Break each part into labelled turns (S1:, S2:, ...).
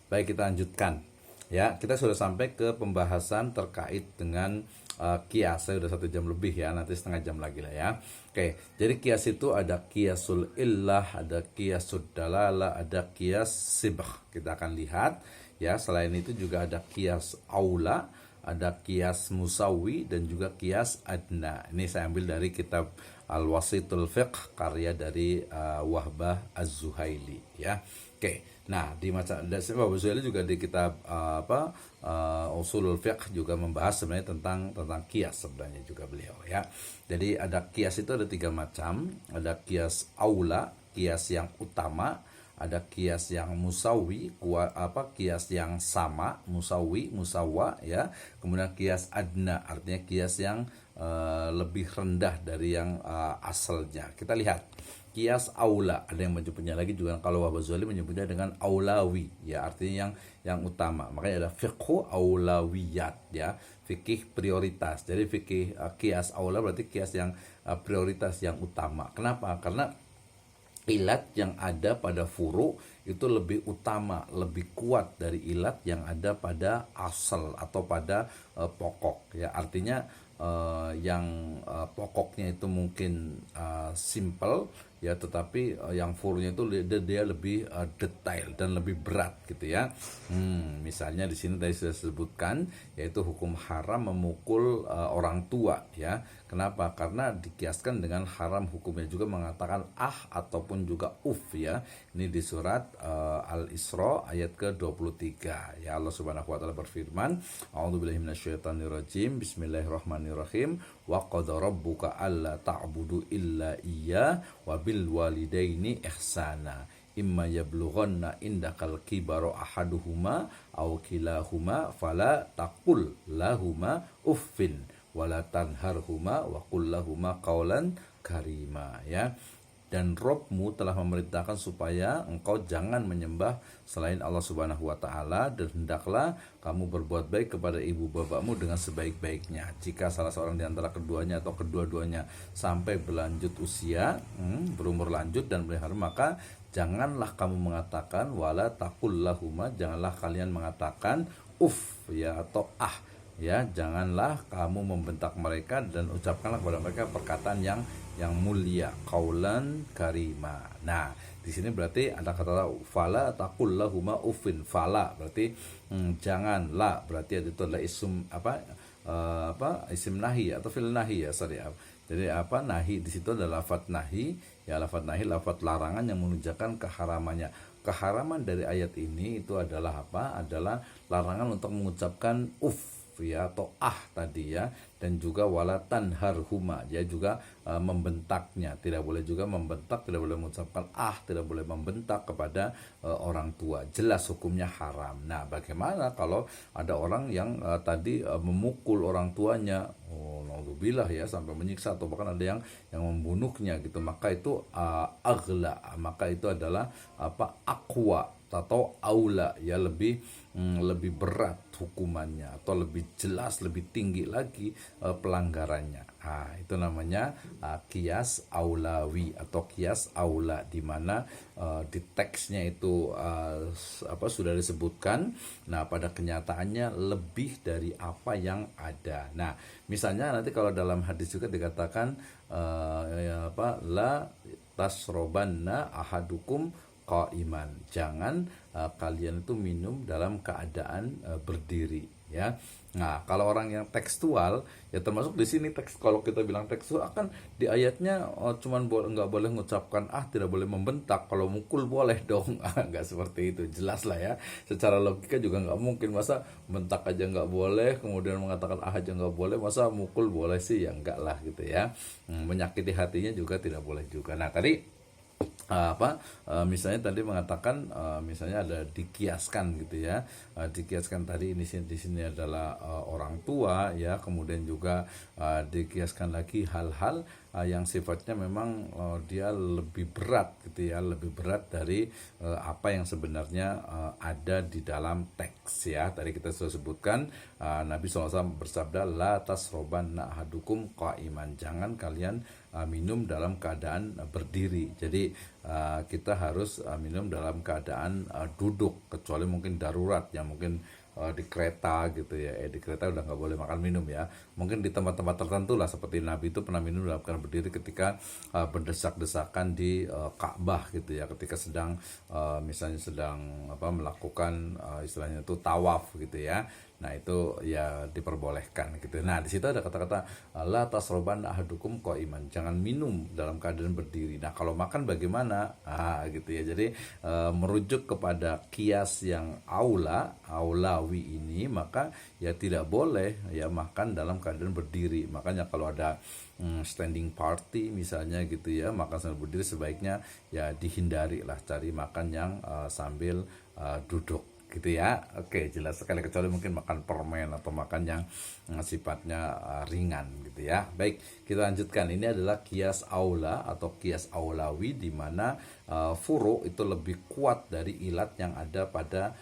S1: Baik, kita lanjutkan. Ya, kita sudah sampai ke pembahasan terkait dengan kias. Saya udah 1 jam lebih ya, nanti setengah jam lagi lah ya. Oke, jadi kias itu ada kiasul illah, ada kiasul dalalah, ada kias sibah. Kita akan lihat ya. Selain itu juga ada kias aula, ada kias musawi, dan juga kias adna. Ini saya ambil dari kitab Al-Wasitul Fiqh karya dari Wahbah Az-Zuhaili ya. Oke. Nah, di macam Wahbah Az-Zuhaili juga di kitab Usulul Fiqh juga membahas sebenarnya tentang kias sebenarnya juga beliau ya. Jadi ada kias itu ada 3 macam. Ada kias aula, kias yang utama, ada kias yang musawi, kias yang sama, musawi, musawa ya. Kemudian kias adna, artinya kias yang lebih rendah dari yang asalnya. Kita lihat kias aula, ada yang menyebutnya lagi juga, kalau Wahbah Az-Zuhaili menyebutnya dengan aulawi ya, artinya yang utama. Makanya ada fiqhu aulawiyat ya, fikih prioritas. Jadi fikih kias aula berarti kias yang prioritas, yang utama. Kenapa? Karena ilat yang ada pada furu itu lebih utama, lebih kuat dari ilat yang ada pada asal atau pada pokok ya. Artinya yang pokoknya itu mungkin simple ya, tetapi yang furunya itu dia lebih detail dan lebih berat gitu ya. Misalnya di sini tadi sudah disebutkan, yaitu hukum haram memukul orang tua ya. Kenapa? Karena dikiaskan dengan haram, hukumnya juga mengatakan ataupun juga ya. Ini di surat Al-Isra ayat ke-23 ya. Allah Subhanahu wa taala berfirman, A'udzubillahi minasyaitonirrajim, Bismillahirrahmanirrahim, wa qada rabbuka alla ta'budu illa iya wa bil walidaini ihsana imma yablughanna indakal kibara ahaduhuma aw kilahuma fala taqul lahuma uffin wala tanharhuma wa qul lahuma qaulan karima ya. Dan Robmu telah memerintahkan supaya engkau jangan menyembah selain Allah Subhanahu wa taala, dan hendaklah kamu berbuat baik kepada ibu bapakmu dengan sebaik-baiknya. Jika salah seorang di antara keduanya atau kedua-duanya sampai berlanjut usia, berumur lanjut dan melihara, maka janganlah kamu mengatakan wala taqul lahuma, janganlah kalian mengatakan ya atau ya. Janganlah kamu membentak mereka, dan ucapkanlah kepada mereka perkataan yang mulia, qaulan karima. Nah, di sini berarti ada kata fala taqul lahuma uffin. Fala berarti janganlah, berarti itu adalah isim isim nahi atau fil nahi ya, sorry. Jadi nahi di situ adalah lafaz nahi ya, lafaz nahi, lafaz larangan yang menunjukkan keharamannya. Keharaman dari ayat ini itu adalah adalah larangan untuk mengucapkan ya atau tadi ya, dan juga wala tanharhuma ya, juga membentaknya. Tidak boleh juga membentak, tidak boleh mengucapkan tidak boleh membentak kepada orang tua. Jelas hukumnya haram. Nah, bagaimana kalau ada orang yang tadi memukul orang tuanya, naudzubillah ya, sampai menyiksa, atau bahkan ada yang membunuhnya gitu, maka itu aghla, maka itu adalah aqwa atau aula ya, lebih berat hukumannya, atau lebih jelas, lebih tinggi lagi pelanggarannya. Itu namanya kias aulawi atau kias aula, di mana di teksnya itu sudah disebutkan. Nah, pada kenyataannya lebih dari apa yang ada. Nah, misalnya nanti kalau dalam hadis juga dikatakan la tasrobanna ahadukum qaiman, jangan kalian itu minum dalam keadaan berdiri ya. Nah, kalau orang yang tekstual ya, termasuk di sini teks, kalau kita bilang tekstual kan di ayatnya cuman nggak boleh mengucapkan tidak boleh membentak. Kalau mukul boleh dong. Nggak seperti itu, jelas lah ya, secara logika juga nggak mungkin, masa bentak aja nggak boleh, kemudian mengatakan aja nggak boleh, masa mukul boleh sih, ya enggak lah gitu ya. Menyakiti hatinya juga tidak boleh juga. Nah, tadi misalnya tadi mengatakan misalnya ada dikiaskan gitu ya, dikiaskan tadi ini di sini adalah orang tua ya, kemudian juga dikiaskan lagi hal-hal yang sifatnya memang dia lebih berat gitu ya, lebih berat dari apa yang sebenarnya ada di dalam teks ya. Tadi kita sudah sebutkan, Nabi SAW bersabda, la tasrobanna ahadukum qaiman, jangan kalian minum dalam keadaan berdiri. Jadi kita harus minum dalam keadaan duduk, kecuali mungkin darurat yang mungkin di kereta gitu ya. Di kereta udah nggak boleh makan minum ya. Mungkin di tempat-tempat tertentu lah, seperti Nabi itu pernah minum dalam keadaan berdiri ketika berdesak-desakan di Ka'bah gitu ya, ketika sedang misalnya sedang melakukan istilahnya itu tawaf gitu ya. Nah itu ya diperbolehkan gitu. Nah di situ ada kata-kata la tasroban ahadukum qaiman, jangan minum dalam keadaan berdiri. Nah kalau makan bagaimana? Gitu ya. Jadi merujuk kepada kias yang aulawi ini, maka ya tidak boleh ya makan dalam keadaan berdiri. Makanya kalau ada standing party misalnya gitu ya, makan sambil berdiri sebaiknya ya dihindari lah, cari makan yang sambil duduk gitu ya. Oke, jelas sekali, kecuali mungkin makan permen atau makan yang sifatnya ringan gitu ya. Baik, kita lanjutkan. Ini adalah kias aula atau kias aulawi, di mana furu itu lebih kuat dari ilat yang ada pada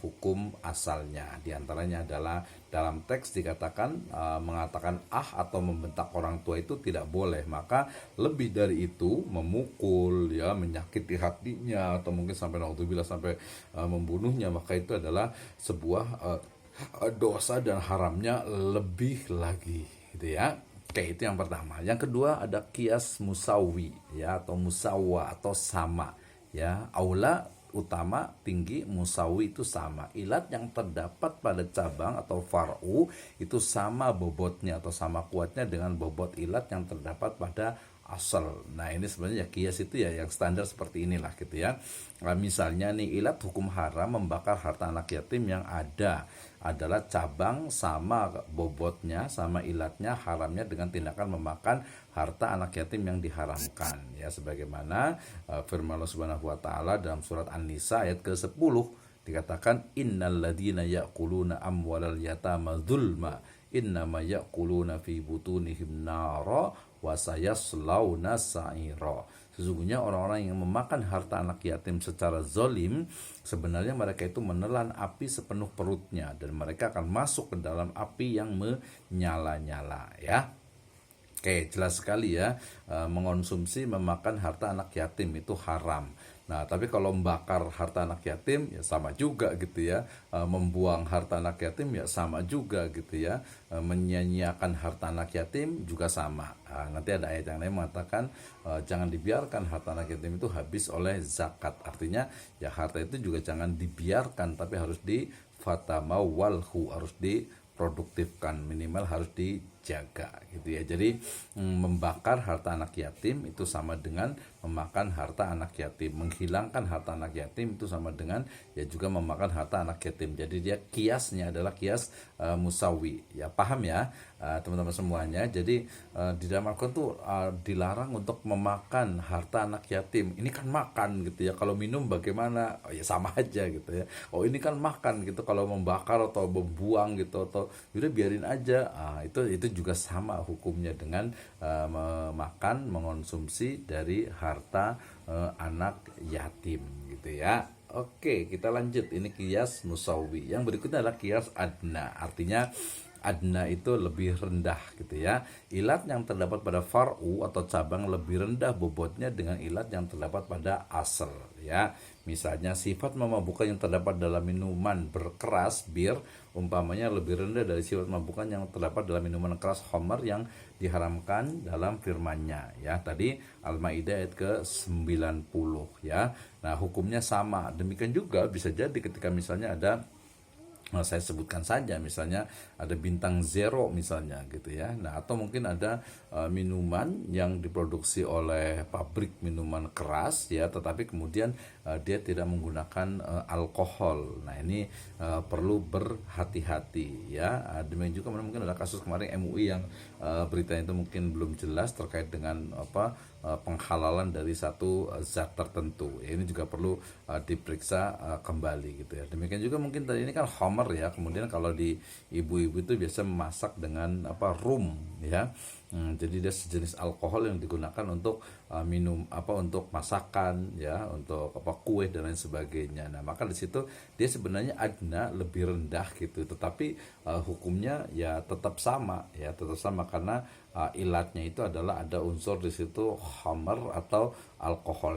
S1: hukum asalnya. Di antaranya adalah dalam teks dikatakan mengatakan atau membentak orang tua itu tidak boleh, maka lebih dari itu memukul ya, menyakiti hatinya, atau mungkin sampai naudzubillah sampai membunuhnya, maka itu adalah sebuah dosa dan haramnya lebih lagi gitu ya. Oke, itu yang pertama. Yang kedua ada kias musawi ya, atau musawa atau sama ya. Aula utama tinggi, musawi itu sama. Ilat yang terdapat pada cabang atau far'u itu sama bobotnya atau sama kuatnya dengan bobot ilat yang terdapat pada asal. Nah ini sebenarnya ya kias itu ya yang standar seperti inilah gitu ya. Nah, misalnya nih, ilat hukum haram membakar harta anak yatim yang adalah cabang sama bobotnya sama ilatnya, haramnya dengan tindakan memakan harta anak yatim yang diharamkan ya, sebagaimana firman Allah Subhanahu wa taala dalam surat An-Nisa ayat ke-10 dikatakan innalladzina ya'kuluna amwalal yatama dzulma innama ya'kuluna fi butunihim nara wa sayaslawna sa'ira. Sesungguhnya orang-orang yang memakan harta anak yatim secara zalim, sebenarnya mereka itu menelan api sepenuh perutnya, dan mereka akan masuk ke dalam api yang menyala-nyala ya. Oke, jelas sekali ya, mengonsumsi, memakan harta anak yatim itu haram. Nah, tapi kalau membakar harta anak yatim ya sama juga gitu ya, membuang harta anak yatim ya sama juga gitu ya, menyia-nyiakan harta anak yatim juga sama. Nanti ada ayat yang lain mengatakan jangan dibiarkan harta anak yatim itu habis oleh zakat. Artinya ya harta itu juga jangan dibiarkan, tapi harus difatamawalhu, harus diproduktifkan, minimal harus dijaga gitu ya. Jadi membakar harta anak yatim itu sama dengan memakan harta anak yatim. Menghilangkan harta anak yatim itu sama dengan ya juga memakan harta anak yatim. Jadi dia kiasnya adalah kias musawi ya, paham ya teman-teman semuanya. Jadi di dalam Al-Quran tuh dilarang untuk memakan harta anak yatim. Ini kan makan gitu ya, kalau minum bagaimana? Oh ya sama aja gitu ya. Oh ini kan makan gitu, kalau membakar atau membuang gitu atau udah biarin aja, itu juga sama hukumnya dengan memakan, mengonsumsi dari harta anak yatim gitu ya. Oke, kita lanjut. Ini kias musawi. Yang berikutnya adalah kias adna. Artinya adna itu lebih rendah gitu ya. Ilat yang terdapat pada far'u atau cabang lebih rendah bobotnya dengan ilat yang terdapat pada asal ya. Misalnya sifat memabukkan yang terdapat dalam minuman berkeras bir umpamanya lebih rendah dari sifat memabukkan yang terdapat dalam minuman keras khamar yang diharamkan dalam firman-Nya ya. Tadi Al-Maidah ayat ke-90 ya. Nah, hukumnya sama. Demikian juga bisa jadi ketika misalnya ada, saya sebutkan saja misalnya ada bintang zero misalnya gitu ya. Nah, atau mungkin ada minuman yang diproduksi oleh pabrik minuman keras ya, tetapi kemudian dia tidak menggunakan alkohol. Nah, ini perlu berhati-hati ya. Demikian juga mungkin ada kasus kemarin MUI yang beritanya itu mungkin belum jelas terkait dengan penghalalan dari satu zat tertentu. Ya, ini juga perlu diperiksa kembali gitu ya. Demikian juga mungkin tadi ini kan homer ya. Kemudian kalau di ibu-ibu itu biasa memasak dengan rum ya. Jadi dia sejenis alkohol yang digunakan untuk minum untuk masakan ya, untuk kue dan lain sebagainya. Nah, maka di situ dia sebenarnya adna lebih rendah gitu, tetapi hukumnya ya tetap sama ya, tetap sama karena ilatnya itu adalah ada unsur di situ khamar atau alkohol.